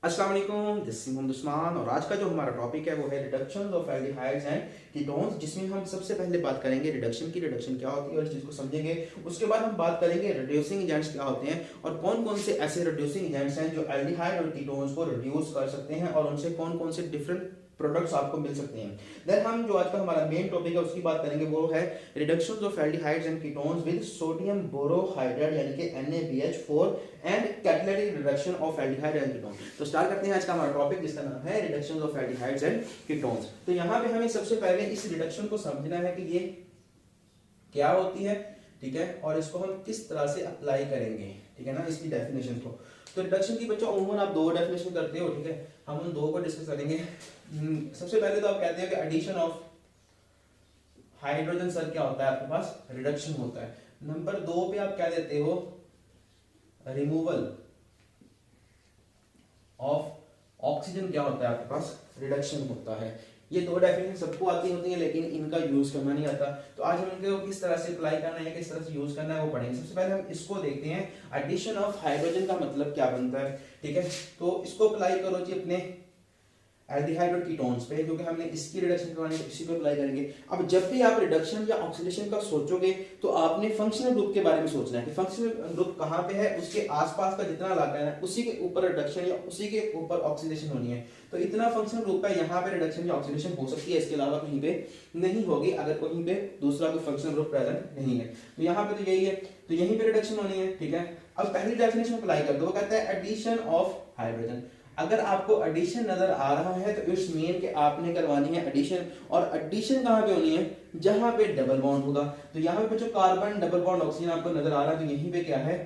अस्सलाम वालेकुम, this is Mohammad Usman. और आज का जो हमारा टॉपिक है वो है reduction of aldehydes and ketones, जिसमें हम सबसे पहले बात करेंगे रिडक्शन की। रिडक्शन क्या होती है और इस चीज़ को समझेंगे। उसके बाद हम बात करेंगे रिड्यूसिंग एजेंट्स क्या होते हैं और कौन कौन से ऐसे रिड्यूसिंग एजेंट्स हैं जो एल्डिहाइड और कीटोन्स को रिड्यूस कर सकते हैं और उनसे कौन कौन से डिफरेंट प्रोडक्ट्स आपको मिल सकते हैं। देन हम जो आज का हमारा मेन टॉपिक है उसकी बात करेंगे, वो है reduction of aldehydes and ketones with sodium borohydride यानी कि NaBH4 and catalytic reduction of aldehyde and ketone. तो स्टार्ट करते हैं आज का हमारा टॉपिक, जिसका नाम है reduction of aldehydes and ketones. तो यहाँ पे हमें सबसे पहले इस रिडक्शन को समझना है कि ये क्या होती है, ठीक है, और इसको हम किस तरह से अप्लाई करेंगे, ठीक है ना, इसकी डेफिनेशन को। तो रिडक्शन की बच्चों अमूमन आप दो डेफिनेशन करते हो, ठीक है, हम उन दो को डिस्कस करेंगे। सबसे पहले तो आप कहते हैं कि एडिशन ऑफ हाइड्रोजन सर क्या होता है, आपके पास रिडक्शन होता है। नंबर दो पे आप क्या देते हो, रिमूवल ऑफ ऑक्सीजन क्या होता है, आपके पास रिडक्शन होता है। ये दो डेफिनेशन सबको आती होती है लेकिन इनका यूज करना नहीं आता। तो आज हम इनको किस तरह से अप्लाई करना है, किस तरह से यूज करना है वो पढ़ेंगे। सबसे पहले हम इसको देखते हैं, एडिशन ऑफ हाइड्रोजन का मतलब क्या बनता है, ठीक है। तो इसको अप्लाई करो जी अपने एल्डिहाइड और कीटोन्स पे, क्योंकि हमने इसकी रिडक्शन करवानी है, इसी पे अप्लाई करेंगे। अब जब भी आप रिडक्शन या ऑक्सीडेशन का सोचोगे तो आपने फंक्शनल ग्रुप के बारे में सोचना है कि फंक्शनल ग्रुप कहाँ पे है, उसके आसपास का जितना इलाका है उसी के ऊपर रिडक्शन या उसी के ऊपर ऑक्सीडेशन होनी है। तो इतना फंक्शनल ग्रुप है, यहाँ पे रिडक्शन या ऑक्सीडेशन हो सकती है, इसके अलावा कहीं पे नहीं होगी अगर कहीं पे दूसरा कोई फंक्शनल ग्रुप प्रेजेंट नहीं है। तो यहाँ पे तो यही है, तो यहीं पे रिडक्शन होनी है, ठीक है। अब पहली डेफिनेशन अप्लाई कर दो, वो कहता है एडिशन ऑफ हाइड्रोजन। अगर आपको एडिशन नजर आ रहा है तो इट्स मीन कि आपने करवानी है एडिशन, और एडिशन कहाँ पे होनी है, जहां पे डबल बॉन्ड होगा। तो यहाँ पे जो कार्बन डबल बॉन्ड ऑक्सीजन आपको नजर आ रहा है, तो यहीं पे क्या है,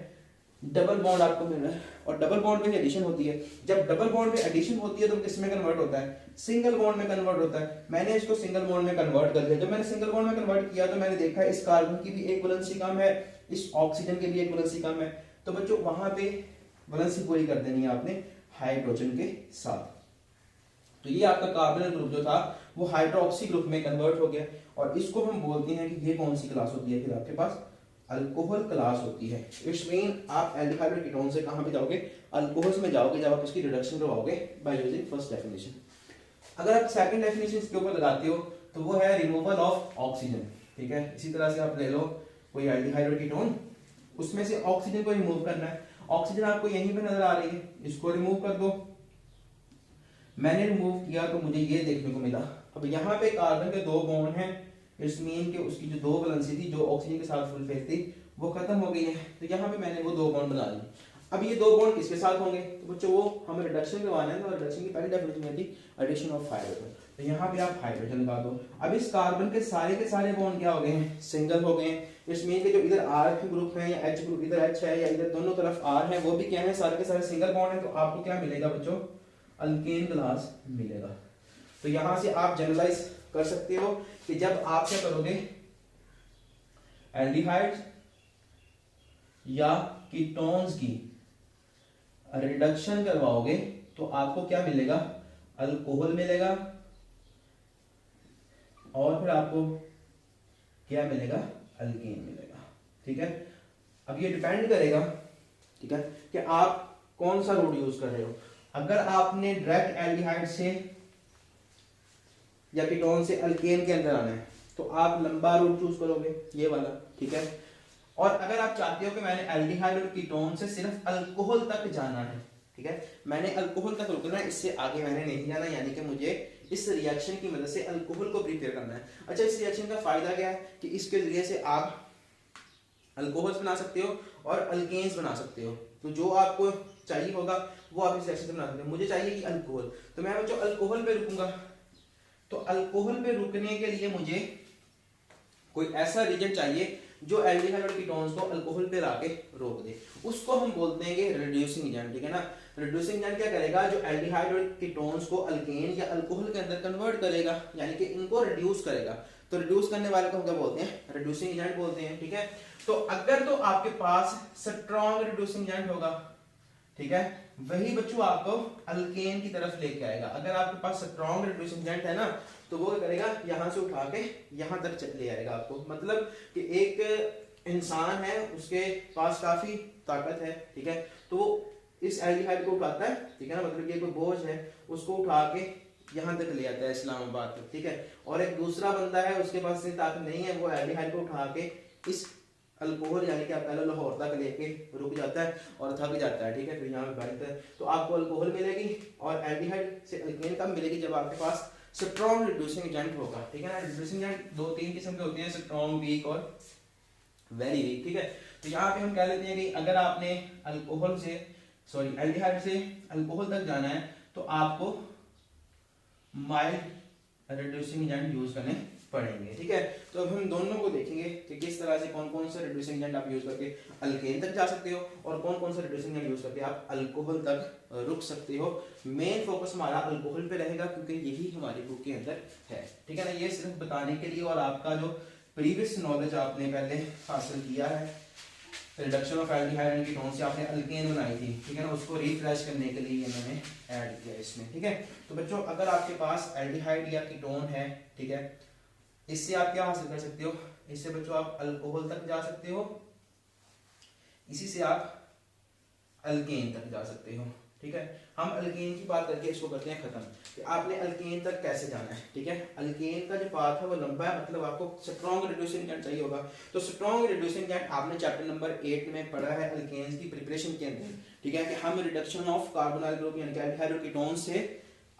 डबल बॉन्ड आपको मिल रहा है, और डबल बॉन्ड पे एडिशन होती है। जब डबल बॉन्ड पे एडिशन होती है तो किस में कन्वर्ट होता है, सिंगल बॉन्ड में कन्वर्ट होता है। मैंने इसको सिंगल बॉन्ड में कन्वर्ट कर दिया। जब मैंने सिंगल बॉन्ड में कन्वर्ट किया तो मैंने देखा इस कार्बन की भी एक वैलेंसी कम है, इस ऑक्सीजन की भी एक वैलेंसी कम है। तो बच्चों वहां पे वैलेंसी पूरी कर देनी है आपने हाइड्रोजन के साथ। तो ये आपका कार्बोनिल ग्रुप जो था वो हाइड्रोक्सी ग्रुप में कन्वर्ट हो गया, और इसको हम बोलते हैं कि ये कौन सी क्लास होती है, फिर आपके पास अल्कोहल क्लास होती है। इट्स मीन आप एल्डिहाइड और कीटोन से कहां पे जाओगे, अल्कोहल्स में जाओगे जब आप इसकी रिडक्शन करवाओगे बाय यूजिंग फर्स्ट डेफिनेशन। अगर आप सेकंड डेफिनेशन इसके ऊपर लगाते हो तो वो है रिमूवल ऑफ ऑक्सीजन, ठीक है। इसी तरह से आप ले लो कोई एल्डिहाइड और कीटोन, उसमें से ऑक्सीजन को रिमूव करना है। ऑक्सीजन आपको यहीं पे नजर आ रही है, इसको रिमूव कर दो। मैंने रिमूव किया तो मुझे ये देखने को मिला, अब यहाँ पे कार्बन के दो बॉन्ड हैं, इट्स मीन कि उसकी जो दो वैलेंसी थी जो ऑक्सीजन के साथ फुल फेस थी वो खत्म हो गई है। तो यहाँ पे मैंने वो दो बॉन्ड बना लिए। अब ये दो बॉन्ड किसके साथ होंगे, तो बच्चों वो हमें रिडक्शन करवाना है, तो रिडक्शन की पहली डेफिनेशन थी एडिशन ऑफ हाइड्रोजन। तो यहाँ पे आप हाइड्रोजन लगा दो। अब इस कार्बन के सारे बॉन्ड क्या हो गए हैं, सिंगल हो गए हैं। इसमें के जो इधर R ग्रुप है या H ग्रुप, इधर H है या इधर दोनों तरफ R है, वो भी क्या है, सारे के सारे सिंगल बॉन्ड है। तो आपको क्या मिलेगा बच्चों, अल्केन क्लास मिलेगा। तो यहां से आप जनरलाइज कर सकते हो कि जब आप क्या करोगे, एल्डिहाइड्स या कीटोन्स की रिडक्शन करवाओगे तो आपको क्या मिलेगा, अल्कोहल मिलेगा, और फिर आपको क्या मिलेगा, अल्केन मिलेगा, ठीक है। अब ये डिपेंड करेगा, ठीक है, कि आप कौन सा रूट यूज कर रहे हो। अगर आपने डायरेक्ट एल्डिहाइड से या कीटोन से अल्केन के अंदर आना है तो आप लंबा रूट चूज करोगे, ये वाला, ठीक है। और अगर आप चाहते हो कि मैंने एल्डिहाइड और कीटोन से सिर्फ अल्कोहल तक जाना है, ठीक है, मैंने अल्कोहल तक रुकना है, इससे आगे मैंने नहीं जाना, यानी कि मुझे इस रिएक्शन की मदद से अल्कोहल को प्रिपेयर करना है। अच्छा, इस रिएक्शन का फायदा क्या है कि इसके जरिए से आप अल्कोहल्स बना सकते हो और अल्केन्स बना सकते हो। तो जो आपको चाहिए होगा वो आप इस रिएक्शन से बना सकते हो। मुझे चाहिए कि अल्कोहल, तो मैं बच्चों अल्कोहल पे रुकूंगा। तो अल्कोहल पे रुकने के लिए मुझे कोई ऐसा रीजन चाहिए जो एल्डिहाइड और कीटोन्स को अल्कोहल पे लाके रोक दे, उसको हम बोलते हैं कि रिड्यूसिंग एजेंट, ठीक है ना। रिड्यूसिंग एजेंट क्या करेगा, जो एल्डिहाइड और कीटोन्स को अल्केन या अल्कोहल के अंदर कन्वर्ट करेगा, यानी कि इनको रिड्यूस करेगा। तो रिड्यूस करने वाले को हम क्या बोलते हैं, रिड्यूसिंग एजेंट बोलते हैं, ठीक है। तो अगर तो आपके पास स्ट्रॉन्ग रिड्यूसिंग एजेंट होगा, ठीक है, वही बच्चों आपको अल्केन की तरफ लेके आएगा। अगर आपके पास स्ट्रॉन्ग रिड्यूसिंग एजेंट है ना, तो वो करेगा यहां से उठा के यहां तक ले आएगा आपको। मतलब कि एक इंसान है, उसके पास काफी ताकत है, ठीक है, तो इस एल्डिहाइड को उठाता है, ठीक है ना, मतलब ये कोई बोझ है उसको उठा के यहाँ तक ले आता है इस्लामाबाद तक, ठीक है। और एक दूसरा बंदा है उसके पास इतनी ताकत नहीं है, वो एल्डिहाइड को उठा के इस अल्कोहल यानी कि पहले लाहौर तक लेके रुक जाता है और थक जाता है, ठीक है, फिर यहाँ पे बैठता है। तो आपको अल्कोहल मिलेगी और एल्डिहाइड से अल्केन कब मिलेगी, जब आपके पास स्ट्रॉन्ग रिड्यूसिंग एजेंट होगा, ठीक है ना। रिड्यूसिंग एजेंट दो तीन किस्म के होते हैं, स्ट्रॉन्ग, वीक और वेरी वीक, ठीक है। तो यहाँ पे हम कह लेते हैं कि अगर आपने अल्कोहल से एल्डिहाइड से अल्कोहल तक जाना है तो आपको माइल्ड रिड्यूसिंग एजेंट यूज करने पड़ेंगे, ठीक है। तो अब हम दोनों को देखेंगे कि किस तरह से कौन कौन सा रिड्यूसिंग एजेंट आप यूज करके अल्केन तक जा सकते हो और कौन कौन सा रिड्यूसिंग एजेंट यूज करके आप अल्कोहल तक रुक सकते हो। मेन फोकस हमारा अल्कोहल पे रहेगा क्योंकि यही हमारी बुक के अंदर है, ठीक है ना। ये सिर्फ बताने के लिए और आपका जो प्रीवियस नॉलेज आपने पहले हासिल किया है reduction of aldehyde and ketone से आपने अल्केन बनाई थी, ठीक है ना, उसको रिफ्रेश करने के लिए मैंने ऐड किया इसमें, ठीक है। तो बच्चों अगर आपके पास एल्डिहाइड या कीटोन है, ठीक है, इससे आप क्या हासिल कर सकते हो, इससे बच्चों आप अल्कोहल तक जा सकते हो, इसी से आप अल्केन तक जा सकते हो, ठीक है। हम अल्केन की बात करके इसको करते हैं खत्म कि आपने अल्केन तक कैसे जाना है, ठीक है। अल्केन का जो पाथ है वो लंबा है, मतलब आपको स्ट्रॉन्ग रिड्यूसिंग एजेंट चाहिए होगा। तो स्ट्रॉन्ग रिड्यूसिंग एजेंट आपने चैप्टर नंबर 8 में पढ़ा है अल्केन्स की प्रिपरेशन के अंदर, ठीक है, कि हम रिडक्शन ऑफ कार्बोनाइल ग्रुप यानी कि एल्डिहाइड और कीटोन से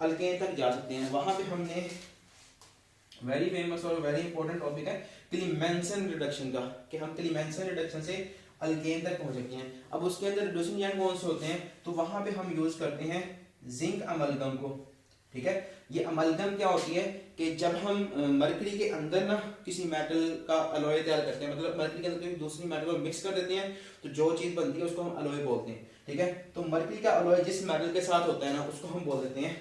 अल्केन तक जा सकते हैं। वहां पे हमने वेरी फेमस और वेरी इंपॉर्टेंट टॉपिक है क्लीमेंसन रिडक्शन का, कि हम क्लीमेंसन रिडक्शन से अल्केन तक पहुंच सकते हैं। अब उसके अंदर रिड्यूसिंग एजेंट कौन से होते हैं, तो वहां पे हम यूज करते हैं जिंक अमलगम को, ठीक है। ये अमलगम क्या होती है कि जब हम मरकरी के अंदर ना किसी मेटल का अलॉय तैयार करते हैं, मतलब मरकरी के अंदर कोई दूसरी मेटल को मिक्स कर देते हैं तो जो चीज बनती है उसको हम अलॉय बोलते हैं, ठीक है। तो मरकरी का अलॉय जिस मेटल के साथ होता है ना उसको हम बोल देते हैं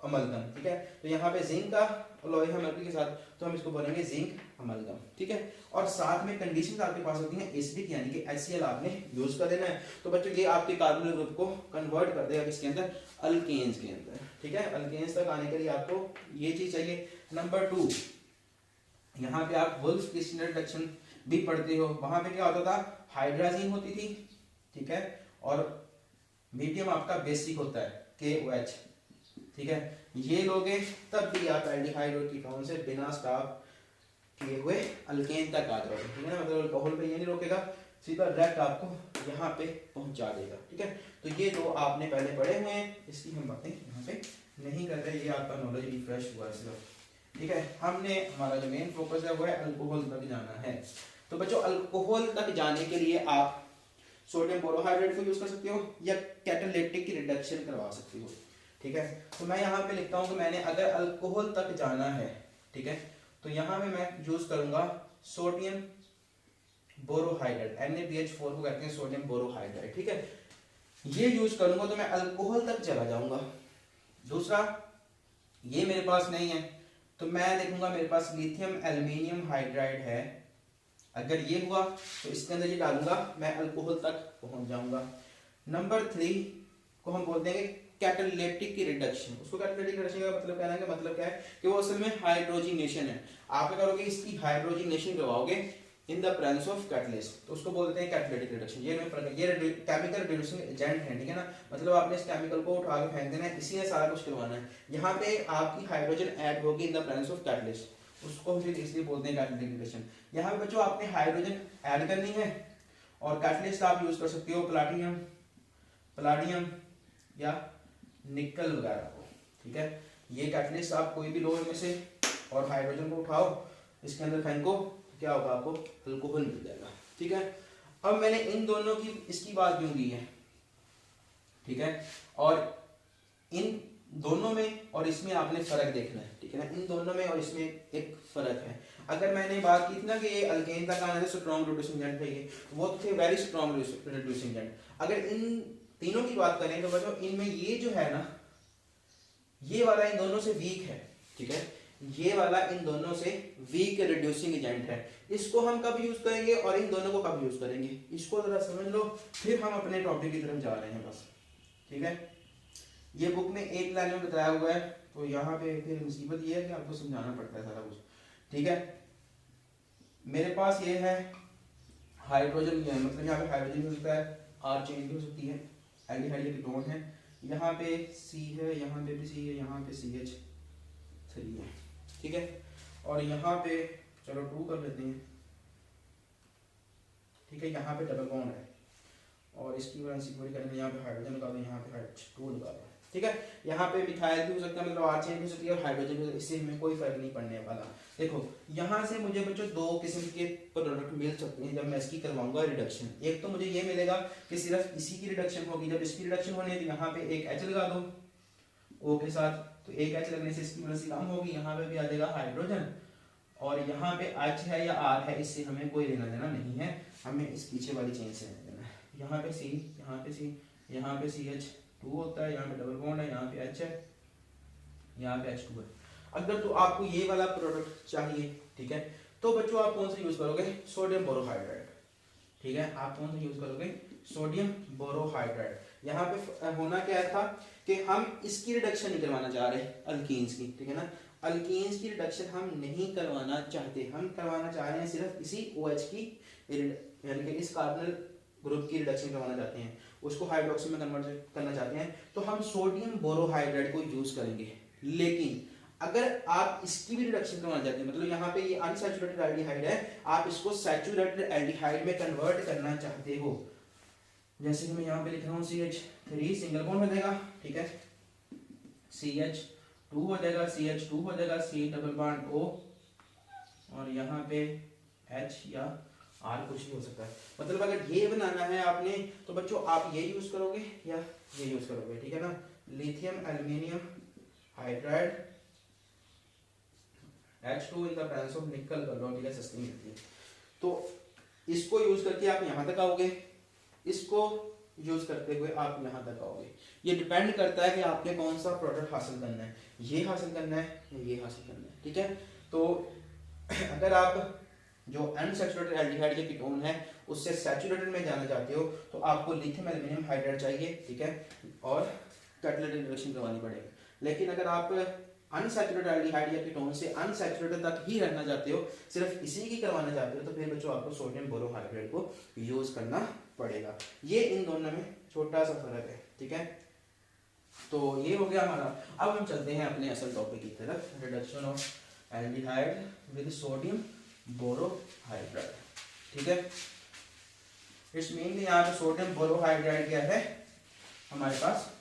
अमलगम, ठीक है। तो यहाँ पे जिंक का अलॉय है मरकरी के साथ तो हम इसको बोलेंगे जिंक अमलगम, ठीक है। और साथ में कंडीशंस आपके पास होती हैं एसिडिक यानी कि HCl आपने यूज कर देना है। तो बच्चों ये आपके कार्बोनिल ग्रुप को कन्वर्ट कर देगा किसके अंदर, अल्केन्स के अंदर, ठीक है। अल्केन्स तक आने के लिए आपको ये चीज चाहिए। नंबर 2, यहाँ पे आप वुल्फ क्रिस्टल रिडक्शन भी पढ़ते हो, वहां पे क्या होता था, हाइड्राजीन होती थी, ठीक है, और मीडियम आपका बेसिक होता है KOH, ठीक है। ये लोगे तब भी आप एल्डिहाइड और कीटोन से बिना स्टॉप किए हुए अल्केन तक आ जाओगे, ठीक है ना। मतलब अल्कोहल पे ये नहीं रोकेगा, सीधा डायरेक्ट आपको यहाँ पे पहुंचा देगा, ठीक है। तो ये दो आपने पहले पढ़े हुए हैं, इसकी हम बातें यहाँ पे नहीं कर रहे, ये आपका नॉलेज रिफ्रेश हुआ सिर्फ, ठीक है। हमने हमारा जो मेन फोकस है वो है अल्कोहल तक जाना है। तो बच्चों अल्कोहल तक जाने के लिए आप सोडियम बोरोहाइड्रेट को यूज कर सकते हो या कैटालिटिक रिडक्शन करवा सकते हो, ठीक है। तो मैं यहाँ पे लिखता हूँ कि मैंने अगर अल्कोहल तक जाना है, ठीक है, तो यहाँ पे मैं यूज करूंगा सोडियम बोरोहाइड्रेट, NaBH4 को कहते हैं सोडियम बोरोहाइड्रेट, ठीक है। ये यूज करूंगा तो मैं अल्कोहल तक चला जाऊंगा। दूसरा, ये मेरे पास नहीं है तो मैं देखूंगा मेरे पास लिथियम एल्यूमिनियम हाइड्राइड है, अगर ये हुआ तो इसके अंदर ये डालूंगा, मैं अल्कोहल तक पहुंच जाऊंगा। नंबर 3 को हम बोलते हैं कैटालिटिक रिडक्शन। उसको कैटालिटिक रिडक्शन का मतलब कहना है कि मतलब क्या है कि वो असल में हाइड्रोजिनेशन है। आप क्या करोगे, इसकी हाइड्रोजिनेशन करवाओगे इन द प्रेजेंस ऑफ कैटलिस्ट, तो उसको बोलते हैं कैटालिटिक रिडक्शन। ये केमिकल रिड्यूसिंग एजेंट है, ठीक है ना, मतलब आपने इस केमिकल को उठा के फेंक देना है, इसी ने सारा कुछ करवाना है। यहाँ पे आपकी हाइड्रोजन ऐड होगी इन द प्रेजेंस ऑफ कैटलिस्ट, उसको फिर इसलिए बोलते हैं कैटालिटिक रिडक्शन। यहाँ पे बच्चों आपने हाइड्रोजन ऐड करनी है और कैटलिस्ट आप यूज कर सकते हो प्लाटिनम या निकल वगैरह को, ठीक है। ये कैटलिस्ट आप कोई भी लो इनमें से और हाइड्रोजन को उठाओ, इसके अंदर फेंको, क्या होगा, आपको अल्कोहल मिल जाएगा, ठीक है। अब मैंने इन दोनों की इसकी बात क्यों की है, ठीक है, और इन दोनों में और इसमें आपने फर्क देखना है, ठीक है ना। इन दोनों में और इसमें एक फर्क है। अगर मैंने बात की थी ना कि ये अल्केन तक आने से स्ट्रॉन्ग रिड्यूसिंग एजेंट है, वो तो थे वेरी स्ट्रॉन्ग रिड्यूसिंग एजेंट। अगर इन तीनों की बात करें तो बच्चों इनमें ये जो है ना, ये वाला इन दोनों से वीक है, ठीक है, ये वाला इन दोनों से वीक रिड्यूसिंग एजेंट है। इसको हम कब यूज करेंगे और इन दोनों को कब यूज करेंगे, इसको जरा समझ लो, फिर हम अपने टॉपिक की तरफ जा रहे हैं बस, ठीक है। ये बुक में एक लाइन में बताया हुआ है, तो यहाँ पे फिर मुसीबत ये है कि आपको समझाना पड़ता है सारा कुछ, ठीक है। मेरे पास ये है हाइड्रोजन, मतलब यहाँ पे हाइड्रोजन हो सकता है, R चेंज हो सकती है, एल्डिहाइड के कीटोन है, यहाँ पे C है, यहाँ पे भी C है, यहाँ पे CH3 है, ठीक है। और यहाँ पे चलो 2 कर लेते हैं, ठीक है। यहाँ पे डबल बॉन्ड है और इसकी वैलेंसी पूरी करेंगे, यहाँ पे हाइड्रोजन लगा दो, यहाँ पे H2 लगा दो, ठीक है। यहाँ पे मिथाइल भी हो सकता है, मतलब R चेन भी हो सकती है और हाइड्रोजन भी, इससे हमें कोई फर्क नहीं पड़ने वाला। देखो यहाँ से मुझे बच्चों 2 किस्म के प्रोडक्ट मिल सकते हैं जब मैं इसकी करवाऊंगा रिडक्शन। एक तो मुझे ये मिलेगा कि सिर्फ इसी की रिडक्शन होगी, जब इसकी रिडक्शन होनी है तो यहाँ पे एक H लगा दो O के साथ, तो एक H लगने से इसकी वैलेंसी कम होगी, यहाँ पे भी आ जाएगा हाइड्रोजन। और यहाँ पे H है या R है इससे हमें कोई लेना देना नहीं है, हमें इस पीछे वाली चेन से लेना देना है। यहाँ पे C, यहाँ पे C, यहाँ पे CH2 होता है, यहाँ पे डबल बॉन्ड है, यहाँ पे H है, यहाँ पे H2 है। अगर तो आपको ये वाला प्रोडक्ट चाहिए, ठीक है, तो बच्चों आप कौन सा यूज करोगे? सोडियम बोरोहाइड्राइड, ठीक है। आप कौन सा यूज करोगे? Sodium borohydride. यहाँ पे होना क्या था कि हम इसकी रिडक्शन नहीं करवाना चाह रहे अल्कीन्स की, ठीक है ना। अल्कीन्स की रिडक्शन हम नहीं करवाना चाहते, हम करवाना चाह रहे हैं सिर्फ इसी OH की, यानी कि इस कार्बोनिल ग्रुप की रिडक्शन करवाना चाहते हैं, उसको हाइड्रोक्सी में कन्वर्ट करना चाहते हैं, तो हम सोडियम बोरोहाइड्राइड को यूज करेंगे। लेकिन अगर आप इसकी भी रिडक्शन करवाना चाहते हैं, मतलब यहाँ पे ये अनसैचुरेटेड एल्डिहाइड है, आप इसको सैचुरेटेड एल्डिहाइड में कन्वर्ट करना चाहते हो, जैसे कि मैं यहाँ पे लिख रहा हूँ CH3 सिंगल बॉन्ड हो जाएगा, ठीक है, CH2 हो जाएगा, CH2 हो जाएगा, C डबल बॉन्ड O, और यहाँ पे H या R कुछ भी हो सकता है। मतलब अगर ये बनाना है आपने तो बच्चों आप ये यूज करोगे या ये यूज करोगे, ठीक है ना। Lithium aluminium hydride H2 in the presence of निकल कर लो, ठीक है, सस्ती मिलती है। तो इसको यूज करके आप यहाँ तक आओगे, इसको यूज करते हुए आप यहाँ तक आओगे। ये डिपेंड करता है कि आपने कौन सा प्रोडक्ट हासिल करना है, ये हासिल करना है या ये हासिल करना है, ठीक है। तो अगर आप जो अनसैचुरेटेड एल्डिहाइड के कीटोन है उससे सैचुरेटेड में जाना चाहते हो तो आपको लिथियम एल्यूमिनियम हाइड्राइड चाहिए, ठीक है, और कैटालिटिक रिडक्शन करवानी पड़ेगी। लेकिन अगर आप अनसैचुरेटेड एल्डिहाइड या कीटोन से अनसैचुरेटेड तक ही रहना चाहते हो, सिर्फ इसी की करवाना चाहते हो, तो फिर बच्चों आपको सोडियम बोरोहाइड्राइड को यूज करना पड़ेगा। ये इन दोनों में छोटा सा फर्क है, ठीक है। तो ये हो गया हमारा। अब हम चलते हैं अपने असल टॉपिक की तरफ, reduction of aldehyde with sodium borohydride, ठीक है। इट्स मीन यहाँ पे सोडियम बोरोहाइड्राइड क्या है हमारे पास,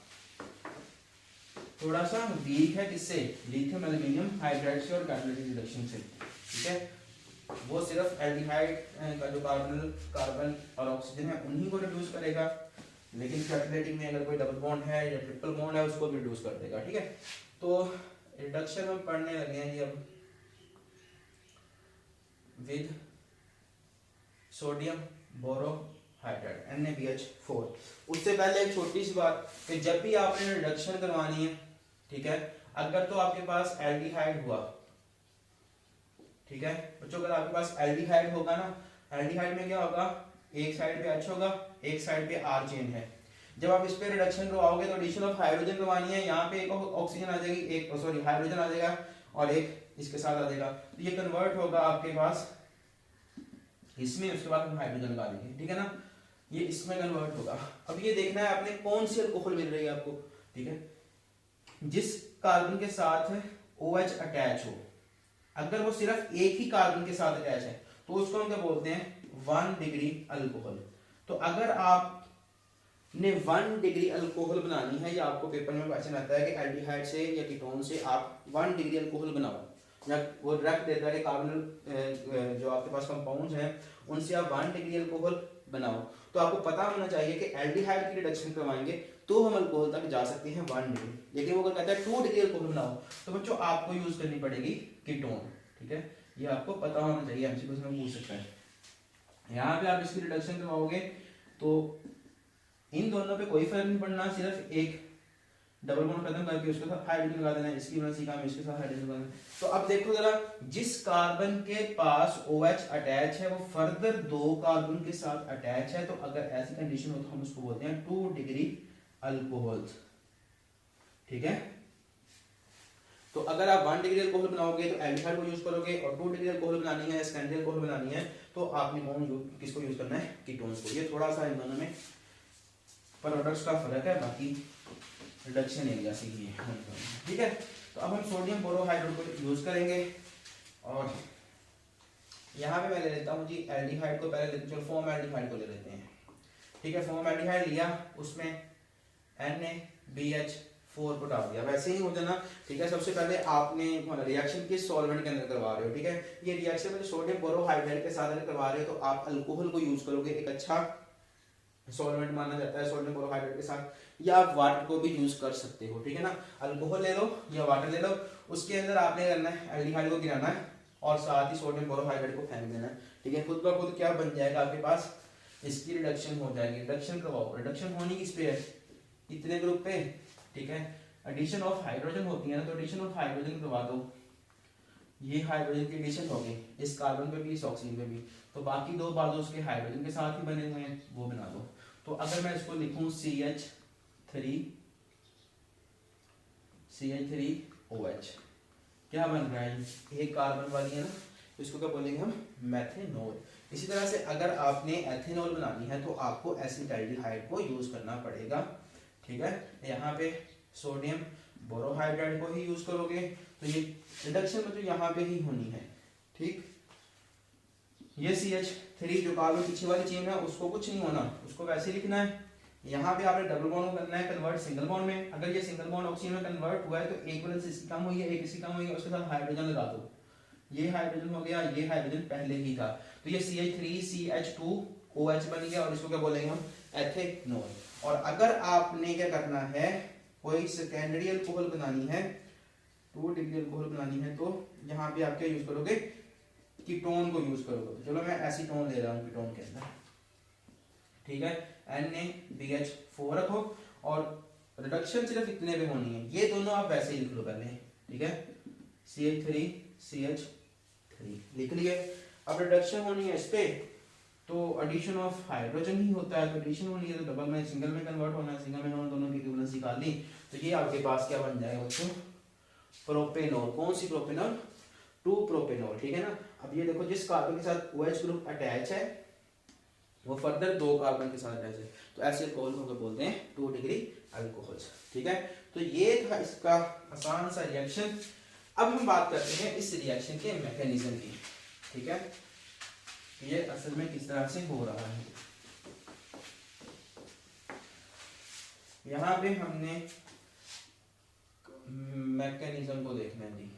थोड़ा सा वीक है, किससे? लिथियम एल्यूमिनियम हाइड्राइड से और कैटालिटिक रिडक्शन से, ठीक है। वो सिर्फ एल्डिहाइड का जो कार्बन और ऑक्सीजन है उन्हीं को रिड्यूस करेगा, लेकिन कैटालिटिक में अगर कोई डबल बॉन्ड है या ट्रिपल बॉन्ड है उसको भी रिड्यूस कर देगा, ठीक है। तो रिडक्शन हम पढ़ने लगे हैं ये अब विद सोडियम बोरोहाइड्राइड NaBH4। उससे पहले एक छोटी सी बात कि जब भी आपने रिडक्शन करवानी है, ठीक है, अगर तो आपके पास एल्डिहाइड हुआ, ठीक है बच्चों, अगर आपके पास एल्डिहाइड होगा ना, एल्डिहाइड में क्या होगा, एक साइड पे H होगा, एक साइड पे R चेन है। जब आप इस पे रिडक्शन करवाओगे तो एडिशन ऑफ हाइड्रोजन करवानी है, यहाँ पे एक ऑक्सीजन आ जाएगी, एक सॉरी हाइड्रोजन आ जाएगा और एक इसके साथ आ जाएगा, तो ये कन्वर्ट होगा आपके पास इसमें, उसके बाद हम हाइड्रोजन लगा देंगे, ठीक है ना, ये इसमें कन्वर्ट होगा। अब ये देखना है आपने कौन सी अल्कोहल मिल रही है आपको, ठीक है, जिस कार्बन के साथ OH अटैच हो। अगर वो सिर्फ एक ही कार्बन के साथ अटैच है तो उसको हम क्या बोलते हैं, 1 डिग्री अल्कोहल। तो अगर आपने 1 डिग्री अल्कोहल बनानी है, या आपको पेपर में क्वेश्चन आता है कि एल्डिहाइड से या कीटोन से आप 1 डिग्री अल्कोहल बनाओ, या वो रख देता है कि कार्बन जो आपके पास कंपाउंड्स हैं उनसे आप 1 डिग्री अल्कोहल बनाओ, तो आपको पता होना चाहिए कि एल्डिहाइड की रिडक्शन करवाएंगे तो हम अल्कोहल तक जा सकते हैं 1 डिग्री। लेकिन वो अगर कहता है 2 डिग्री अल्कोहल बनाओ तो बच्चों आपको यूज करनी पड़ेगी कीटोन, ठीक है, ये आपको पता होना चाहिए, एमसीक्यू में पूछ सकता है। यहाँ पे आप इसकी रिडक्शन करवाओगे तो इन दोनों पे कोई फर्क नहीं पड़ना, सिर्फ एक डबल बॉन्ड खत्म करके उसके साथ हाइड्रोजन लगा देना है, इसकी वजह से इसके साथ हाइड्रोजन लगा देना। तो अब देखो जरा, जिस कार्बन के पास OH अटैच है वो फर्दर 2 कार्बन के साथ अटैच है, तो अगर ऐसी कंडीशन हो तो हम उसको बोलते हैं 2 डिग्री अल्कोहल, ठीक है। तो अगर आप 1 डिग्री अल्कोहल बनाओगे तो एल्डिहाइड को यूज करोगे, और 2 डिग्री अल्कोहल बनानी है, सेकेंडरी अल्कोहल बनानी है, तो आपने किसको यूज करना है, कीटोन्स को। ये थोड़ा सा इन दोनों में प्रोडक्ट्स का फर्क है, बाकी रिडक्शन एरिया से ही है। ठीक है, तो अब हम सोडियम बोरोहाइड्रेट को यूज करेंगे और यहाँ पे मैं ले लेता हूँ जी एल्डिहाइड को, पहले लेते चलो फॉर्म एल्डिहाइड को ले लेते हैं। ठीक है, फॉर्म एल्डिहाइड लिया, उसमें NaBH4 को डाल दिया, वैसे ही हो जाना। ठीक है, सबसे पहले आपने रिएक्शन किस सॉल्वेंट के अंदर करवा रहे हो, ठीक है, ये रिएक्शन में सोडियम बोरोहाइड्रेट के साथ अगर करवा रहे हो तो आप अल्कोहल को यूज करोगे, एक अच्छा सॉल्वेंट माना जाता है सोडियम बोरोहाइड्रेट के साथ, या आप वाटर को भी यूज कर सकते हो। ठीक है ना, अल्कोहल ले लो या वाटर ले लो, उसके अंदर आपने करना है एल्डिहाइड को गिराना है और साथ ही सोडियम बोरोहाइड्रेट को फेंक देना है। ठीक है, खुद का खुद क्या बन जाएगा आपके पास, इसकी रिडक्शन हो जाएगी। रिडक्शन करवाओ, रिडक्शन होनी किस पे है, इतने ग्रुप पे। ठीक है, एडिशन ऑफ हाइड्रोजन होती है ना, तो एडिशन ऑफ हाइड्रोजन करवा दो, ये हाइड्रोजन की एडिशन हो गई इस कार्बन पे भी इस ऑक्सीजन पे भी, तो बाकी दो बाजू उसके हाइड्रोजन के साथ ही बने हुए हैं, वो बना दो। तो अगर मैं इसको लिखूं CH3OH, क्या बन रहा है, एक कार्बन वाली है ना, तो इसको क्या बोलेंगे हम, मेथेनॉल। इसी तरह से अगर आपने एथेनॉल बनानी है तो आपको एसिटाल्डिहाइड को यूज करना पड़ेगा। ठीक है, यहाँ पे सोडियम बोरोहाइड्रेट को ही यूज करोगे, तो ये रिडक्शन में तो यहाँ पे ही होनी है। ठीक, ये CH3 जो कार्बन पीछे वाली चेन है उसको कुछ नहीं होना, उसको वैसे ही लिखना है। यहाँ पे आपने डबल बॉन्ड करना है कन्वर्ट सिंगल बॉन्ड में, अगर ये सिंगल बॉन्ड ऑक्सीजन में कन्वर्ट हुआ है तो एक वैलेंस इसकी कम हुई है, एक इसकी कम हुई है, उसके साथ हाइड्रोजन लगा दो, ये हाइड्रोजन हो गया, ये हाइड्रोजन पहले ही था, तो ये CH3CH2OH बन गया और इसको क्या बोलेंगे हम, एथेनॉल। और अगर आपने क्या करना है, कोई सेकेंडरी अल्कोहल बनानी है, 2 डिग्री अल्कोहल बनानी है, तो यहाँ पे आप क्या यूज करोगे, कीटोन को यूज करोगे। तो चलो मैं एसीटोन ले रहा हूँ कीटोन के अंदर। ठीक है, NaBH4 रखो और रिडक्शन सिर्फ इतने पे होनी है, ये दोनों आप वैसे ही लिख लो पहले। ठीक है, CH3CH3 लिख लिए। अब रिडक्शन होनी है इस पे, तो एडिशन ऑफ हाइड्रोजन ही होता है, तो एडिशन होनी है तो डबल में सिंगल में कन्वर्ट होना है, सिंगल में दोनों की इक्विवेलेंस निकाल ली, तो ये आपके पास क्या बन जाएगा बच्चों, प्रोपेनॉल। कौन सी प्रोपेनॉल, 2 प्रोपेनॉल। ठीक है ना, अब ये देखो जिस कार्बन के साथ OH ग्रुप अटैच है वो फर्दर 2 कार्बन के साथ अटैच है, तो ऐसे अल्कोहल को बोलते हैं 2 डिग्री अल्कोहल्स। ठीक है, तो ये था इसका आसान सा रिएक्शन। अब हम बात करते हैं इस रिएक्शन के मैकेनिज्म की। ठीक है, ये असल में किस तरह से हो रहा है, यहाँ पे हमने मैकेनिज्म को देखना है जी।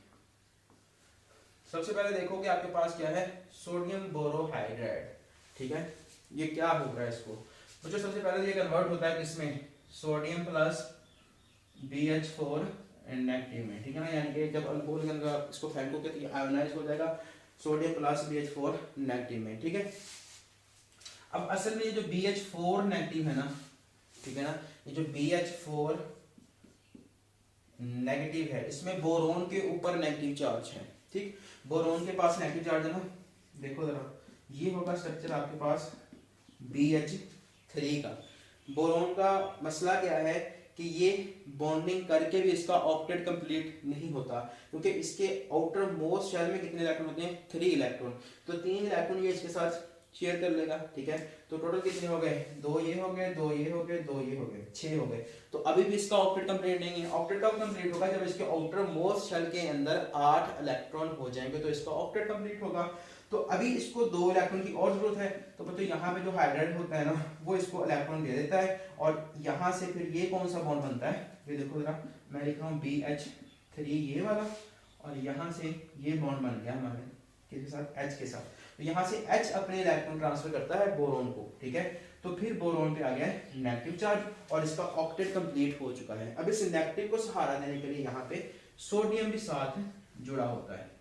सबसे पहले देखो कि आपके पास क्या है, सोडियम बोरोहाइड्रेट। ठीक है, ये क्या हो रहा है इसको, तो जो सबसे पहले ये कन्वर्ट होता है किसमें, सोडियम प्लस BH4 नेगेटिव में। ठीक है ना, यानी कि जब अल्कोहल के अंदर इसको फेंकोगे तो ये आयोनाइज हो जाएगा सोडियम प्लस BH4 नेगेटिव में। ठीक है, अब असल में ये जो BH4 नेगेटिव है ना, ठीक है ना, ये जो BH4 नेगेटिव है इसमें बोरोन के ऊपर नेगेटिव चार्ज है। ठीक, बोरोन के पास नेगेटिव चार्ज है ना, देखो जरा, ये होगा स्ट्रक्चर आपके पास BH3 का। बोरोन का मसला क्या है कि ये बॉन्डिंग करके भी इसका ऑक्टेट कंप्लीट नहीं होता, क्योंकि इसके आउटर मोस्ट शेल में कितने इलेक्ट्रॉन होते हैं, 3 इलेक्ट्रॉन, तो 3 इलेक्ट्रॉन ये इसके साथ शेयर कर लेगा। ठीक है, तो टोटल कितने हो गए, 2 ये हो गए, 2 ये हो गए, 2 ये हो गए, 6 हो गए। तो अभी भी इसका ऑक्टेट कंप्लीट नहीं है। ऑक्टेट कब कंप्लीट होगा, जब इसके आउटर मोस्ट शेल के अंदर 8 इलेक्ट्रॉन हो जाएंगे तो इसका ऑक्टेट कंप्लीट होगा। तो अभी इसको 2 इलेक्ट्रॉन की और जरूरत है, तो बच्चों यहाँ पे जो हाइड्राइड होता है ना वो इसको इलेक्ट्रॉन दे देता है, और यहाँ से फिर ये कौन सा बॉन्ड बनता है, ये देखो जरा, मैं लिख रहा हूँ BH3 ये वाला, और यहाँ से ये बॉन्ड बन गया हमारे किसके साथ, H के साथ। तो यहाँ से H अपने इलेक्ट्रॉन ट्रांसफर करता है बोरोन को। ठीक है, तो फिर बोरोन पे आ गया नेगेटिव चार्ज और इसका ऑक्टेट कंप्लीट हो चुका है। अब इस नेगेटिव को सहारा देने के लिए यहाँ पे सोडियम भी साथ जुड़ा होता है।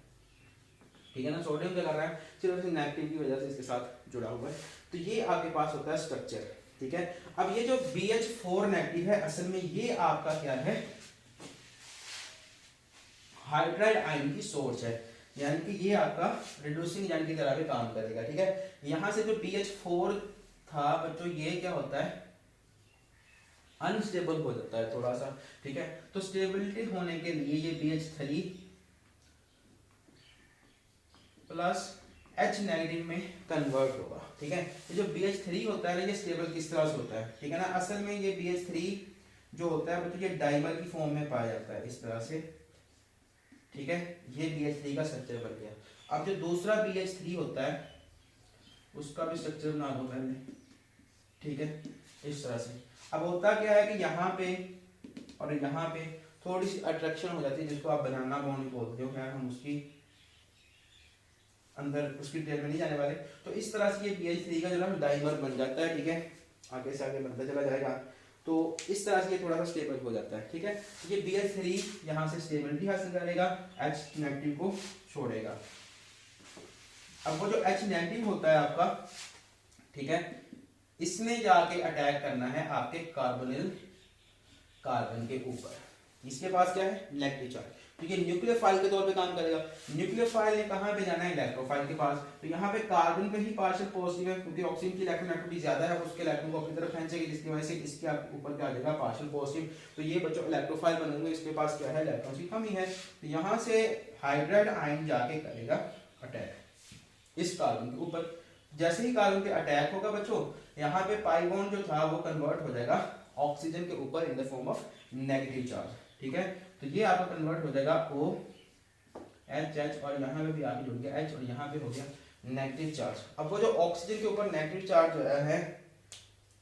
ठीक है ना, सोडियम क्या कर रहा है, सिर्फ नेगेटिव की वजह से इसके साथ जुड़ा हुआ है। तो ये आपके पास होता है स्ट्रक्चर। ठीक है, अब ये जो BH4 नेगेटिव है असल में ये आपका क्या है, हाइड्राइड आयन की सोर्स है, यानी कि ये आपका रिड्यूसिंग एजेंट की तरह भी काम करेगा। ठीक है, यहां से जो BH4 था बच्चों ये क्या होता है, अनस्टेबल हो जाता है थोड़ा सा। ठीक है, तो स्टेबिलिटी होने के लिए ये BH3 प्लस H नेगेटिव में कन्वर्ट होगा। ठीक है, ये जो BH3 होता है ना, ये स्टेबल किस तरह से होता है, ठीक है ना। असल में ये BH3 जो होता है तो ये डाइमर की फॉर्म में पाया जाता है इस तरह से। ठीक है, ये BH3 का स्ट्रक्चर बन गया। अब जो दूसरा BH3 होता है उसका भी स्ट्रक्चर बना दो पहले। ठीक है, इस तरह से। अब होता क्या है कि यहाँ पे और यहाँ पे थोड़ी सी अट्रैक्शन हो जाती है, जिसको आप बनाना बॉन्ड बोलते हो। खैर हम उसकी अंदर उसकी डिटेल में नहीं जाने वाले। तो इस तरह से ये BH3 का जो है डाइमर बन जाता है। ठीक है, आगे से आगे बनता चला जाएगा। तो इस तरह से ये थोड़ा सा स्टेबल हो जाता है। ठीक है, ये BH3 यहाँ से स्टेबिलिटी हासिल करेगा, H नेगेटिव को छोड़ेगा। अब वो जो H नेगेटिव होता है आपका, ठीक है, इसने जाके अटैक करना है आपके कार्बोनिल कार्बन के ऊपर। इसके पास क्या है, नेगेटिव चार्ज। तो ये न्यूक्लियोफाइल के तौर पे काम करेगा। न्यूक्लियोफाइल ने कहाँ पे जाना है, इलेक्ट्रोफाइल के पास। तो यहाँ पे कार्बन पे ही पार्शियल पॉजिटिव है, क्योंकि ऑक्सीजन की इलेक्ट्रॉन एक्टिविटी ज्यादा है, उसके इलेक्ट्रॉन को अपनी तरफ खींचेगी, जिसकी वजह से इसके ऊपर क्या आ जाएगा, पार्शियल पॉजिटिव। तो ये बच्चों इलेक्ट्रोफाइल बनेंगे, इसके पास क्या है, इलेक्ट्रॉन की कमी है। तो यहाँ से हाइड्राइड आयन जाके करेगा अटैक इस कार्बन के ऊपर। जैसे ही कार्बन पे अटैक होगा बच्चों, यहाँ पे पाई बॉन्ड जो था वो कन्वर्ट हो जाएगा ऑक्सीजन के ऊपर in the form of negative charge. ठीक है, तो ये आपका कन्वर्ट हो जाएगा OH और यहाँ पे भी आगे जुड़ गया H और यहाँ पे हो गया नेगेटिव चार्ज। अब वो जो ऑक्सीजन के ऊपर नेगेटिव चार्ज जो है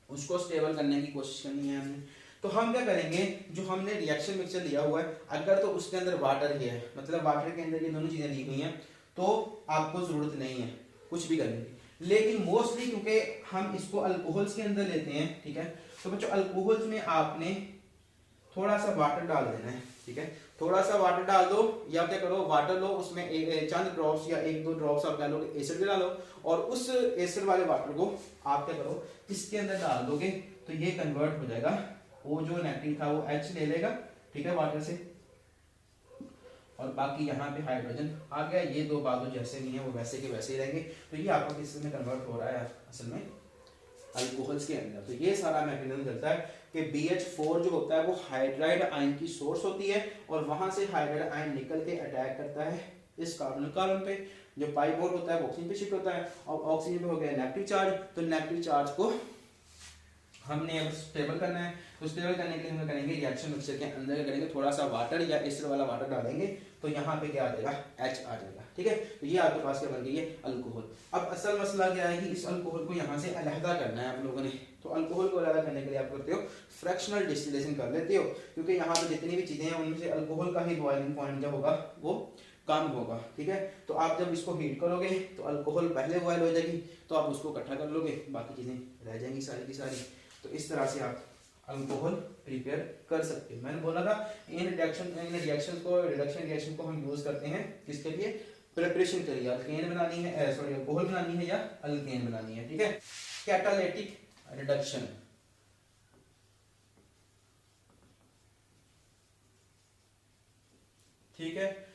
उसको स्टेबल करने की कोशिश करनी है हमने। तो हम क्या करेंगे, जो हमने रिएक्शन मिक्सचर लिया हुआ है, अगर तो उसके अंदर वाटर ही है, मतलब वाटर के अंदर ये दोनों चीजें ली गई हैं, तो आपको जरूरत नहीं है कुछ भी करने की। लेकिन मोस्टली क्योंकि हम इसको अल्कोहल्स के अंदर लेते हैं, ठीक है, तो बच्चों अल्कोहल्स में आपने थोड़ा सा वाटर डाल देना है। ठीक है, थोड़ा सा वाटर डाल दो, या क्या करो, वाटर लो, उसमें चंद ड्रॉप्स या एक दो ड्रॉप्स आप डालो, एसिड भी डालो, और उस एसिड वाले वाटर को आप क्या करो, इसके अंदर डाल दोगे, तो ये कन्वर्ट हो जाएगा। वो जो नेगेटिव था वो H ले लेगा, ठीक है, वाटर से, और बाकी यहाँ पे हाइड्रोजन आ गया। ये दो बाजू जैसे नहीं है वो वैसे के वैसे ही रहेंगे। तो ये आपका किस में कन्वर्ट हो रहा है, असल में अल्कोहल्स के अंदर। तो ये सारा मैकेनिज्म चलता है कि BH4 जो होता है वो हाइड्राइड आयन की सोर्स होती है, और वहां से हाइड्राइड आयन निकल के अटैक करता है इस कार्बन कार्बन पे। जो पाई बॉन्ड होता है वो ऑक्सीजन पे शिफ्ट होता है, और ऑक्सीजन पे हो गया नेगेटिव चार्ज। तो नेगेटिव चार्ज को हमने अब स्टेबल करना है। तो स्टेबल करने के लिए हम करेंगे, रिएक्शन मिक्सचर के अंदर क्या करेंगे, थोड़ा सा वाटर या एसिड वाला वाटर डालेंगे, तो यहाँ पे क्या आ जाएगा, H आ जाएगा। ठीक है, तो ये आपके पास क्या बन गई है, अल्कोहल। अब असल मसला क्या है कि इस अल्कोहल को यहाँ से अलहदा करना है आप लोगों ने। तो अल्कोहल को अलहदा करने के लिए आप करते हो फ्रैक्शनल डिस्टिलेशन कर लेते हो, क्योंकि यहाँ पे जितनी भी चीजें हैं उनमें से अल्कोहल का ही बॉइलिंग पॉइंट जो होगा वो कम होगा। ठीक है, तो आप जब इसको हीट करोगे तो अल्कोहल पहले बॉयल हो जाएगी, तो आप उसको इकट्ठा कर लोगे, बाकी चीजें रह जाएंगी सारी की सारी। तो इस तरह से आप अल्कोहल प्रिपेयर कर सकते हैं। मैंने बोला था इन रिएक्शन को हम यूज करते हैं किसके लिए, प्रिपरेशन के लिए। अल्केन बनानी है, सॉरी अल्कोहल बनानी है या अल्केन बनानी है। ठीक है, कैटालिटिक रिडक्शन। ठीक है,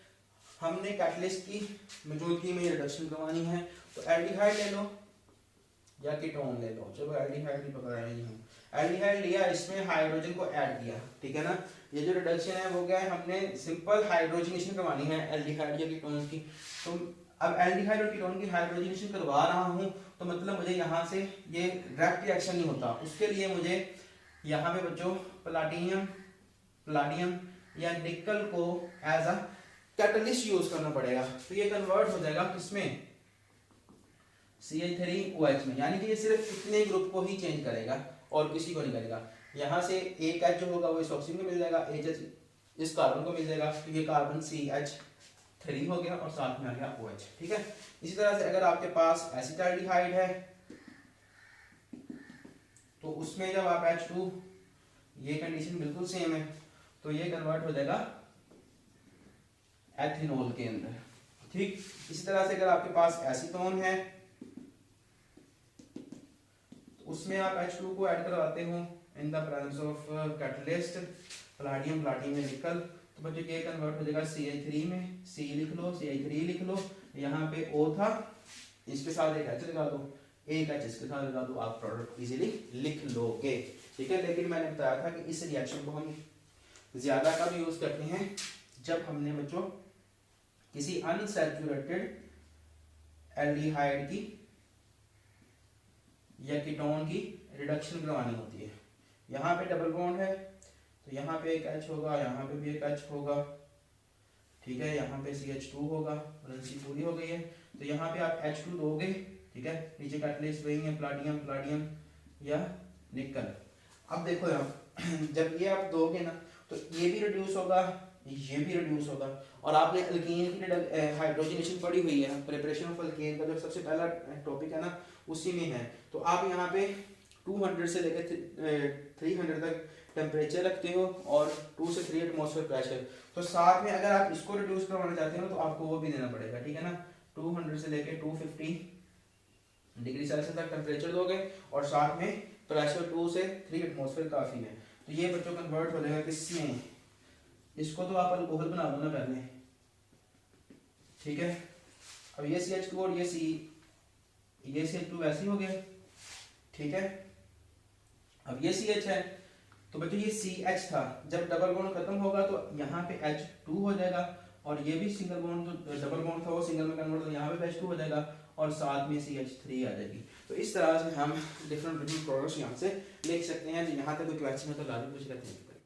हमने कैटलिस्ट की मौजूदगी में रिडक्शन करवानी है, तो एल्डिहाइड ले लो या कीटोन ले लो। चलो एल्डिहाइड भी पकड़ रहे हैं हम। एल्डिहाइड लिया, इसमें हाइड्रोजन को ऐड किया। ठीक है ना, ये जो रिडक्शन है वो क्या है, हमने सिंपल हाइड्रोजनेशन करवानी है एल्डिहाइड या कीटोन की। तो अब एल्डिहाइड और कीटोन की हाइड्रोजनेशन करवा रहा हूँ, तो मतलब मुझे यहाँ से ये डायरेक्ट रिएक्शन नहीं होता, उसके लिए मुझे यहाँ पे बच्चों प्लाटियम या निकल को एज अ कैटलिस्ट यूज करना पड़ेगा। तो ये कन्वर्ट हो जाएगा किसमें, CH3OH में। यानी कि ये सिर्फ इतने ग्रुप को ही चेंज करेगा और किसी को नहीं करेगा। यहाँ से एक H जो होगा वो इस ऑक्सीजन को मिल जाएगा, HH इस कार्बन को मिल जाएगा, तो ये कार्बन CH3 हो गया और साथ में आ गया OH। ठीक है, इसी तरह से अगर आपके पास एसिटाल्डिहाइड है तो उसमें जब आप H2, ये कंडीशन बिल्कुल सेम है, तो ये कन्वर्ट हो जाएगा एथिनॉल के अंदर। ठीक, इसी तरह से अगर आपके पास एसीटोन है तो उसमें आप H2 को ऐड करवाते हो in the presence of catalyst platinum में निकल, तो बच्चों ये कन्वर्ट हो जाएगा CH3 में। C लिख लो, CH3 लिख लो, यहाँ पे O था, इसके साथ एक H लगा दो, एक H इसके साथ लगा दो, आप प्रोडक्ट इजीली लिख लोगे। ठीक है, लेकिन मैंने बताया था कि इस रिएक्शन को हम ज्यादा कब यूज करते हैं, जब हमने बच्चों किसी अनसैचुरेटेड एल्डिहाइड की या कीटोन की रिडक्शन करवानी होती है। यहाँ पे डबल बॉन्ड है तो यहाँ पे एक H होगा, यहाँ पे भी एक H होगा, ठीक है, यहाँ पे CH2 होगा, वैलेंसी पूरी हो गई है। तो यहाँ पे आप H2 दोगे, ठीक है, नीचे कैटलिस्ट रहेंगे प्लाटिनम, प्लाटिनम या निकल। अब देखो यहाँ जब ये आप दोगे ना तो ये भी रिड्यूस होगा, ये भी रिड्यूस होगा। और आपने अल्कीन की हाइड्रोजनेशन पढ़ी हुई है, प्रिपरेशन ऑफ अल्कीन का जो सबसे पहला टॉपिक है ना उसी में है। तो आप यहाँ पे 200 से लेकर 300 तक टेम्परेचर रखते हो और 2 से 3 एटमॉस्फेयर प्रेशर। तो साथ में अगर आप इसको रिड्यूस करवाना चाहते हो तो आपको वो भी देना पड़ेगा, ठीक है ना। 200 से लेकर 250 डिग्री सेल्सियस तक टेम्परेचर दोगे और साथ में प्रेशर 2 से 3 एटमॉस्फेयर काफी है। तो ये बच्चों कन्वर्ट हो जाएगा किसमें, इसको तो आप अल्कोहल बना दो ना पहले, ठीक है। अब ये CH2 और ये CH2 वैसे ही हो गया, ठीक है। अब ये CH है तो बच्चों ये CH था, जब डबल बॉन्ड खत्म होगा तो यहाँ पे H2 हो जाएगा और ये भी सिंगल बॉन्ड, जो डबल बॉन्ड था वो सिंगल में कन्वर्ट हो, यहाँ पे H2 हो जाएगा और साथ में CH3 आ जाएगी। तो इस तरह से हम डिफरेंट प्रोडक्ट्स यहाँ से लिख सकते हैं। तो यहाँ तक कोई क्वेश्चन है तो लाजमी पूछ लेते हैं।